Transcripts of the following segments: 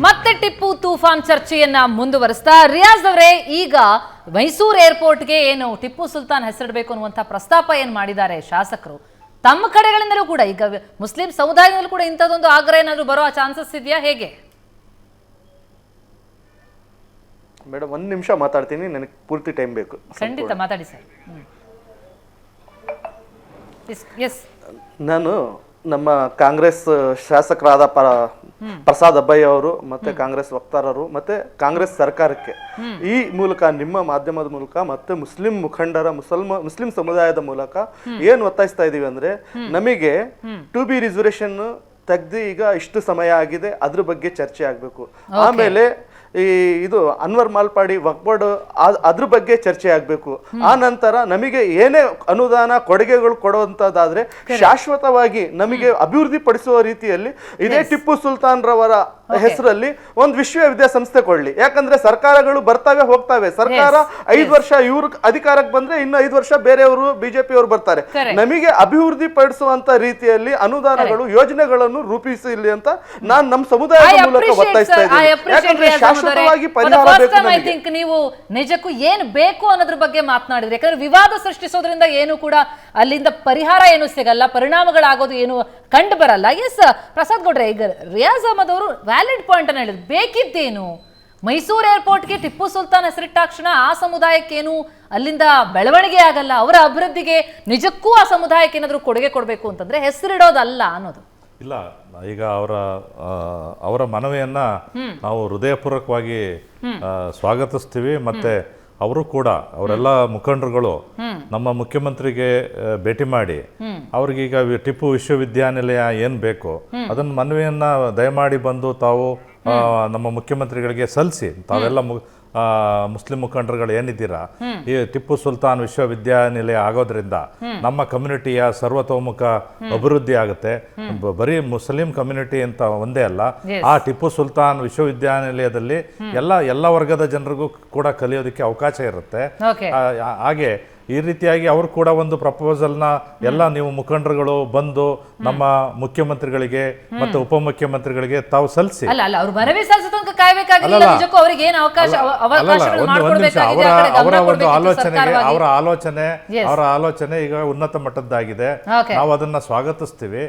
ಮತ್ತೆ ಟಿಪ್ಪು ತೂಫಾನ್ ಚರ್ಚೆಯನ್ನ ಮುಂದುವರಿಸ್ತಾ ರಿಯಾಜ್ ಅವರೇ, ಈಗ ಮೈಸೂರು ಏರ್ಪೋರ್ಟ್ಗೆ ಏನು ಟಿಪ್ಪು ಸುಲ್ತಾನ್ ಹೆಸರಿಡಬೇಕು ಅನ್ನುವಂಥ ಪ್ರಸ್ತಾಪ ಏನು ಮಾಡಿದ್ದಾರೆ ಶಾಸಕರು, ತಮ್ಮ ಕಡೆಗಳಿಂದಲೂ ಕೂಡ ಈಗ ಮುಸ್ಲಿಂ ಸಮುದಾಯದಲ್ಲೂ ಕೂಡ ಇಂಥದ್ದೊಂದು ಆಗ್ರಹ ಏನಾದರೂ ಬರೋ ಚಾನ್ಸಸ್ ಇದೆಯಾ, ಹೇಗೆ? ಮೇಡಮ್ ಒಂದು ನಿಮಿಷ ಮಾತಾಡ್ತೀನಿ, ನನಗೆ ಪೂರ್ತಿ ಟೈಮ್ ಬೇಕು. ಖಂಡಿತ ಮಾತಾಡಿ ಸರ್. ನಾನು ನಮ್ಮ ಕಾಂಗ್ರೆಸ್ ಶಾಸಕರಾದ ಪ್ರಸಾದ್ ಅಬ್ಬಯ್ಯ ಅವರು ಮತ್ತೆ ಕಾಂಗ್ರೆಸ್ ವಕ್ತಾರರು ಮತ್ತೆ ಕಾಂಗ್ರೆಸ್ ಸರ್ಕಾರಕ್ಕೆ ಈ ಮೂಲಕ ನಿಮ್ಮ ಮಾಧ್ಯಮದ ಮೂಲಕ ಮತ್ತೆ ಮುಸ್ಲಿಂ ಮುಖಂಡರ ಮುಸ್ಲಿಂ ಸಮುದಾಯದ ಮೂಲಕ ಏನ್ ಒತ್ತಾಯಿಸ್ತಾ ಇದೀವಿ ಅಂದ್ರೆ, ನಮಗೆ 2B ರಿಸರ್ವೇಶನ್ ತೆಗ್ದು ಈಗ ಇಷ್ಟು ಸಮಯ ಆಗಿದೆ, ಅದ್ರ ಬಗ್ಗೆ ಚರ್ಚೆ ಆಗ್ಬೇಕು. ಆಮೇಲೆ ಇದು ಅನ್ವರ್ ಮಾಲ್ಪಾಡಿ ವಕ್ಫ್ ಬೋರ್ಡ್ ಅದ್ರ ಬಗ್ಗೆ ಚರ್ಚೆ ಆಗ್ಬೇಕು. ಆ ನಂತರ ನಮಗೆ ಏನೇ ಅನುದಾನ ಕೊಡುಗೆಗಳು ಕೊಡುವಂತದ್ದಾದ್ರೆ ಶಾಶ್ವತವಾಗಿ ನಮಗೆ ಅಭಿವೃದ್ಧಿ ಪಡಿಸುವ ರೀತಿಯಲ್ಲಿ ಇದೇ ಟಿಪ್ಪು ಸುಲ್ತಾನ್ ರವರ ಹೆಸರಲ್ಲಿ ಒಂದು ವಿಶ್ವವಿದ್ಯಾಸಂಸ್ಥೆ ಕೊಡ್ಲಿ. ಯಾಕಂದ್ರೆ ಸರ್ಕಾರಗಳು ಬರ್ತಾವೆ ಹೋಗ್ತಾವೆ, ಸರ್ಕಾರ 5 ವರ್ಷ ಇವ್ರ ಅಧಿಕಾರಕ್ಕೆ ಬಂದ್ರೆ ಇನ್ನು 5 ವರ್ಷ ಬೇರೆಯವರು ಬಿಜೆಪಿ ಅವರು ಬರ್ತಾರೆ. ನಮಗೆ ಅಭಿವೃದ್ಧಿ ಪಡಿಸುವಂತ ರೀತಿಯಲ್ಲಿ ಅನುದಾನಗಳು ಯೋಜನೆಗಳನ್ನು ರೂಪಿಸಲಿ ಅಂತ ನಾನು ನಮ್ಮ ಸಮುದಾಯದ ಮೂಲಕ ಒತ್ತಾಯಿಸ್ತಾ ಇದ್ದೀನಿ. ಯಾಕಂದ್ರೆ ಶಾಶ್ವತವಾಗಿ ಪರಿಹಾರ ಬೇಕು. ನೀವು ನಿಜಕ್ಕೂ ಏನು ಬೇಕು ಅನ್ನೋದ್ರ ಬಗ್ಗೆ ಮಾತನಾಡಿದ್ರೆ, ಯಾಕಂದ್ರೆ ವಿವಾದ ಸೃಷ್ಟಿಸೋದ್ರಿಂದ ಏನು ಕೂಡ ಅಲ್ಲಿಂದ ಪರಿಹಾರ ಏನು ಸಿಗಲ್ಲ, ಪರಿಣಾಮಗಳಾಗೋದು ಏನು ಕಂಡು ಬರಲ್ಲ. ಎಸ್ ಪ್ರಸಾದ್ ಗೌಡ್ರೆ, ಈಗ ರಿಯಾಜ್ ಅಹಮದ್ ಅವರು ವ್ಯಾಲಿಡ್ ಪಾಯಿಂಟ್ ಅನ್ನು ಹೇಳಿದ್ರು, ಬೇಕಿದ್ದೇನು ಮೈಸೂರು ಏರ್ಪೋರ್ಟ್ಗೆ ಟಿಪ್ಪು ಸುಲ್ತಾನ್ ಹೆಸರಿಟ್ಟಾಕ್ಷಣ ಆ ಸಮುದಾಯಕ್ಕೇನು ಅಲ್ಲಿಂದ ಬೆಳವಣಿಗೆ ಆಗಲ್ಲ, ಅವರ ಅಭಿವೃದ್ಧಿಗೆ ನಿಜಕ್ಕೂ ಆ ಸಮುದಾಯಕ್ಕೆ ಏನಾದರೂ ಕೊಡುಗೆ ಕೊಡಬೇಕು ಅಂತಂದ್ರೆ ಹೆಸರಿಡೋದಲ್ಲ ಅನ್ನೋದು. ಇಲ್ಲ, ಈಗ ಅವರ ಮನವಿಯನ್ನ ನಾವು ಹೃದಯಪೂರ್ವಕವಾಗಿ ಸ್ವಾಗತಿಸ್ತೀವಿ. ಮತ್ತೆ ಅವರು ಕೂಡ ಅವರೆಲ್ಲ ಮುಖಂಡರುಗಳು ನಮ್ಮ ಮುಖ್ಯಮಂತ್ರಿಗೆ ಭೇಟಿ ಮಾಡಿ ಅವ್ರಿಗೀಗ ಟಿಪ್ಪು ವಿಶ್ವವಿದ್ಯಾನಿಲಯ ಏನ್ ಬೇಕು ಅದನ್ನ ಮನವಿಯನ್ನ ದಯಮಾಡಿ ಬಂದು ತಾವು ನಮ್ಮ ಮುಖ್ಯಮಂತ್ರಿಗಳಿಗೆ ಸಲ್ಲಿಸಿ, ತಾವೆಲ್ಲ ಮುಸ್ಲಿಂ ಮುಖಂಡರುಗಳು ಏನಿದ್ದೀರಾ, ಈ ಟಿಪ್ಪು ಸುಲ್ತಾನ್ ವಿಶ್ವವಿದ್ಯಾನಿಲಯ ಆಗೋದ್ರಿಂದ ನಮ್ಮ ಕಮ್ಯುನಿಟಿಯ ಸರ್ವತೋಮುಖ ಅಭಿವೃದ್ಧಿ ಆಗುತ್ತೆ. ಬರೀ ಮುಸ್ಲಿಂ ಕಮ್ಯುನಿಟಿ ಅಂತ ಒಂದೇ ಅಲ್ಲ, ಆ ಟಿಪ್ಪು ಸುಲ್ತಾನ್ ವಿಶ್ವವಿದ್ಯಾನಿಲಯದಲ್ಲಿ ಎಲ್ಲ ವರ್ಗದ ಜನರಿಗೂ ಕೂಡ ಕಲಿಯೋದಕ್ಕೆ ಅವಕಾಶ ಇರುತ್ತೆ. ಹಾಗೆ ಈ ರೀತಿಯಾಗಿ ಅವರು ಕೂಡ ಒಂದು ಪ್ರಪೋಸಲ್ನ ಎಲ್ಲ ನೀವು ಮುಖಂಡರುಗಳು ಬಂದು ನಮ್ಮ ಮುಖ್ಯಮಂತ್ರಿಗಳಿಗೆ ಮತ್ತೆ ಉಪಮುಖ್ಯಮಂತ್ರಿಗಳಿಗೆ ತಾವು ಸಲ್ಲಿಸಿ. ಅವರ ಆಲೋಚನೆ ಈಗ ಉನ್ನತ ಮಟ್ಟದ್ದಾಗಿದೆ, ನಾವು ಅದನ್ನ ಸ್ವಾಗತಿಸ್ತೀವಿ.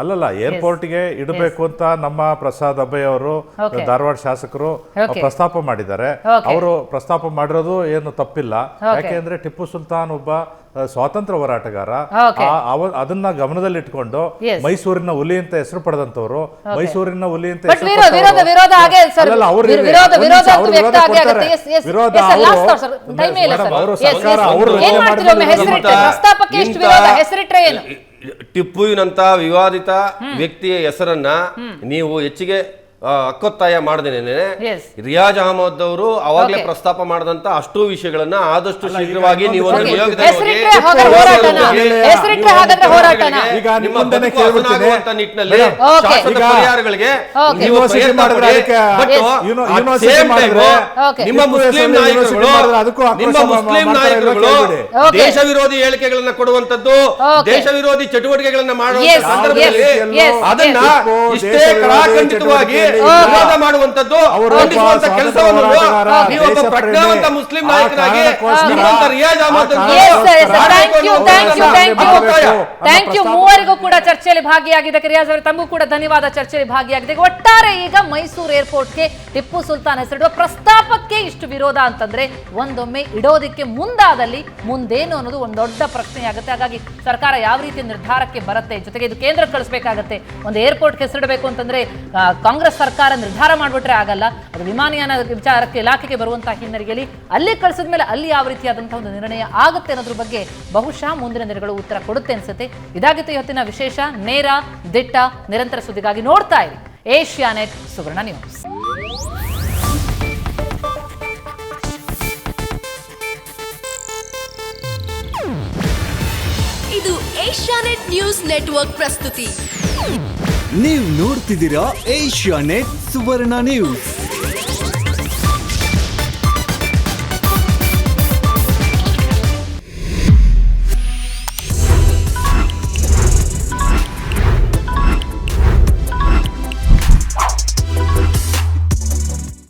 ಅಲ್ಲಲ್ಲ, ಏರ್ಪೋರ್ಟ್ಗೆ ಇಡಬೇಕು ಅಂತ ನಮ್ಮ ಪ್ರಸಾದ್ ಅಬ್ಬಯ್ಯ ಅವರು ಧಾರವಾಡ ಶಾಸಕರು ಪ್ರಸ್ತಾಪ ಮಾಡಿದ್ದಾರೆ. ಅವರು ಪ್ರಸ್ತಾಪ ಮಾಡಿರೋದು ಏನು ತಪ್ಪಿಲ್ಲ. ಯಾಕೆಂದ್ರೆ ಟಿಪ್ಪು ಸುಲ್ತಾನ್ ಒಬ್ಬ ಸ್ವಾತಂತ್ರ್ಯ ಹೋರಾಟಗಾರ, ಅದನ್ನ ಗಮನದಲ್ಲಿಟ್ಕೊಂಡು ಮೈಸೂರಿನ ಹುಲಿ ಅಂತ ಹೆಸರು ಪಡೆದಂತವರು, ಮೈಸೂರಿನ ಹುಲಿ ಅಂತ ಟಿಪ್ಪುವಿನಂತ ವಿವಾದಿತ ವ್ಯಕ್ತಿಯ ಹೆಸರನ್ನ ನೀವು ಹೆಚ್ಚಿಗೆ ಹಕ್ಕೊತ್ತಾಯ ಮಾಡದೇನೆ ರಿಯಾಜ್ ಅಹಮದ್ ಅವರು ಅವಾಗಲೇ ಪ್ರಸ್ತಾಪ ಮಾಡಿದಂತ ಅಷ್ಟು ವಿಷಯಗಳನ್ನ ಆದಷ್ಟು ಶೀಘ್ರವಾಗಿ ನೀವು ನಿಟ್ಟಿನಲ್ಲಿ ಶಾಶ್ವತ ಪರಿಹಾರಗಳಿಗೆ ನೀವು ನಿಮ್ಮ ಮುಸ್ಲಿಂ ನಾಯಕರುಗಳು ದೇಶ ವಿರೋಧಿ ಹೇಳಿಕೆಗಳನ್ನ ಕೊಡುವಂತದ್ದು, ದೇಶ ವಿರೋಧಿ ಚಟುವಟಿಕೆಗಳನ್ನ ಮಾಡುವ ಸಂದರ್ಭದಲ್ಲಿ ಅದನ್ನ ಇಷ್ಟೇ ಕಡಾಖಂಡಿತವಾಗಿ ವಿರೋಧ ಮಾಡುವಂತದ್ದು ಕೆಲಸವನ್ನು ನೀವೊಬ್ಬ ಪ್ರಜ್ಞಾವಂತ ಮುಸ್ಲಿಂ ನಾಯಕರಾಗಿ ರಿಯಾಜ್ ಅಹಮದ್ ಮೂವರಿಗೂ ಕೂಡ ಚರ್ಚೆಯಲ್ಲಿ ಭಾಗಿಯಾಗಿದೆ. ರಿಯಾಜ್ ಅವರು ತಮಗೂ ಕೂಡ ಧನ್ಯವಾದ ಚರ್ಚೆಯಲ್ಲಿ ಭಾಗಿಯಾಗಿದೆ. ಒಟ್ಟಾರೆ ಈಗ ಮೈಸೂರು ಏರ್ಪೋರ್ಟ್ಗೆ ಟಿಪ್ಪು ಸುಲ್ತಾನ್ ಹೆಸರಿಡುವ ಪ್ರಸ್ತಾಪಕ್ಕೆ ಇಷ್ಟು ವಿರೋಧ ಅಂತಂದ್ರೆ ಒಂದೊಮ್ಮೆ ಇಡೋದಿಕ್ಕೆ ಮುಂದಾದಲ್ಲಿ ಮುಂದೇನು ಅನ್ನೋದು ಒಂದು ದೊಡ್ಡ ಪ್ರಶ್ನೆಯಾಗುತ್ತೆ. ಹಾಗಾಗಿ ಸರ್ಕಾರ ಯಾವ ರೀತಿಯ ನಿರ್ಧಾರಕ್ಕೆ ಬರುತ್ತೆ, ಜೊತೆಗೆ ಇದು ಕೇಂದ್ರಕ್ಕೆ ಕಳಿಸಬೇಕಾಗತ್ತೆ. ಒಂದು ಏರ್ಪೋರ್ಟ್ ಹೆಸರಿಡಬೇಕು ಅಂತಂದ್ರೆ ಕಾಂಗ್ರೆಸ್ ಸರ್ಕಾರ ನಿರ್ಧಾರ ಮಾಡಿಬಿಟ್ರೆ ಆಗಲ್ಲ, ಅದು ವಿಮಾನಯಾನ ವಿಚಾರಕ್ಕೆ ಇಲಾಖೆಗೆ ಬರುವಂತಹ ಹಿನ್ನೆಲೆಯಲ್ಲಿ ಅಲ್ಲಿ ಕಳಿಸಿದ ಮೇಲೆ ಅಲ್ಲಿ ಯಾವ ರೀತಿಯಾದಂತಹ ಒಂದು ನಿರ್ಣಯ ಆಗುತ್ತೆ ಅನ್ನೋದ್ರ ಬಗ್ಗೆ ಬಹುಶಃ ಮುಂದಿನ ದಿನಗಳು ಉತ್ತರ ಕೊಡುತ್ತೆ ಅನ್ಸುತ್ತೆ. ಇದಾಗಿತ್ತು ಇವತ್ತಿನ ವಿಶೇಷ. ನೇರ ದಿಟ್ಟ ನಿರಂತರ ಸುದ್ದಿಗಾಗಿ ನೋಡ್ತಾ ಇರಿ ಏಷ್ಯಾನೆಟ್ ಸುವರ್ಣ ನ್ಯೂಸ್. ಇದು ಏಷ್ಯಾನೆಟ್ ನ್ಯೂಸ್ ನೆಟ್ವರ್ಕ್ ಪ್ರಸ್ತುತಿ. ನೀವು ನೋಡ್ತಿದ್ದೀರಾ ಏಷ್ಯಾನೆಟ್ ಸುವರ್ಣ ನ್ಯೂಸ್.